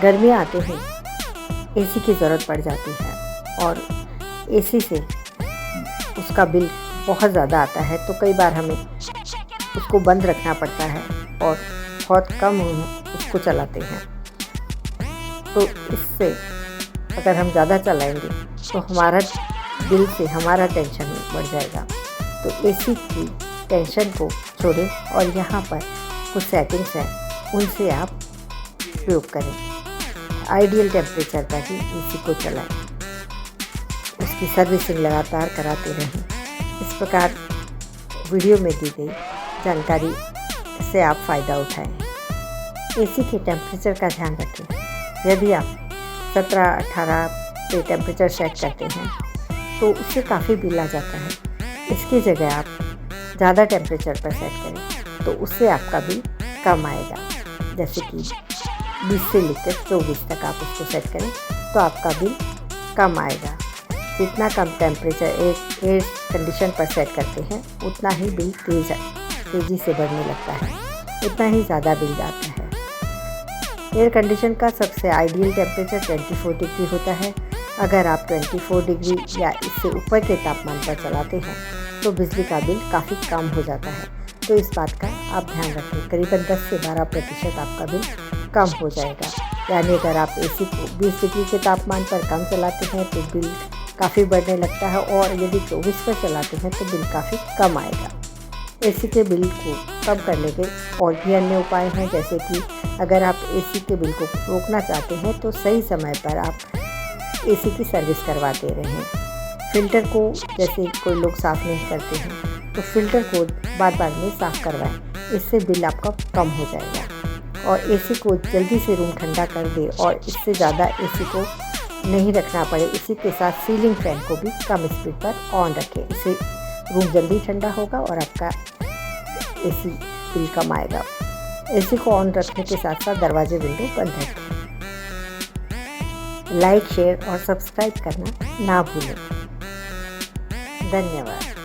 गर्मियाँ आते ही एसी की ज़रूरत पड़ जाती है और एसी से उसका बिल बहुत ज़्यादा आता है, तो कई बार हमें उसको बंद रखना पड़ता है और बहुत कम उसको चलाते हैं। तो इससे अगर हम ज़्यादा चलाएंगे तो हमारा बिल से हमारा टेंशन बढ़ जाएगा। तो एसी की टेंशन को छोड़ें और यहाँ पर कुछ सेटिंग्स हैं, उनसे आप प्रयोग करें। आइडियल टेम्परेचर पर ही एसी को चलाएं, उसकी सर्विसिंग लगातार कराते रहें। इस प्रकार वीडियो में दी गई जानकारी से आप फ़ायदा उठाएं। एसी के टेम्परेचर का ध्यान रखें। यदि आप 17-18 पे टेम्परेचर सेट करते हैं तो उससे काफ़ी बिल आ जाता है। इसकी जगह आप ज़्यादा टेम्परेचर पर सेट करें तो उससे आपका बिल कम आएगा। जैसे कि 20 से लेकर 24 तक आप उसको सेट करें तो आपका बिल कम आएगा। जितना कम टेम्परेचर एयर कंडीशन पर सेट करते हैं उतना ही बिल तेज़ी से बढ़ने लगता है, उतना ही ज़्यादा बिल जाता है। एयर कंडीशन का सबसे आइडियल टेम्परेचर 24 डिग्री होता है। अगर आप 24 डिग्री या इससे ऊपर के तापमान पर चलाते हैं तो बिजली का बिल काफ़ी कम हो जाता है। तो इस बात का आप ध्यान रखें। करीबन 10 से 12% आपका बिल कम हो जाएगा। यानी अगर आप एसी को 20 डिग्री के तापमान पर कम चलाते हैं तो बिल काफ़ी बढ़ने लगता है और यदि 24 पर चलाते हैं तो बिल काफ़ी कम आएगा। एसी के बिल को कम करने के और भी अन्य उपाय हैं, जैसे कि अगर आप एसी के बिल को रोकना चाहते हैं तो सही समय पर आप एसी की सर्विस करवाते रहें। फ़िल्टर को जैसे कोई लोग साफ़ नहीं करते हैं तो फ़िल्टर को बार बार में साफ़ करवाएं, इससे बिल आपका कम हो जाएगा। और एसी को जल्दी से रूम ठंडा कर दे और इससे ज़्यादा एसी को नहीं रखना पड़े, इसी के साथ सीलिंग फ़ैन को भी कम स्पीड पर ऑन रखें। इससे रूम जल्दी ठंडा होगा और आपका एसी बिल कम आएगा। एसी को ऑन रखने के साथ साथ दरवाजे विंडो बंद रखें। लाइक, शेयर और सब्सक्राइब करना ना भूलें। धन्यवाद।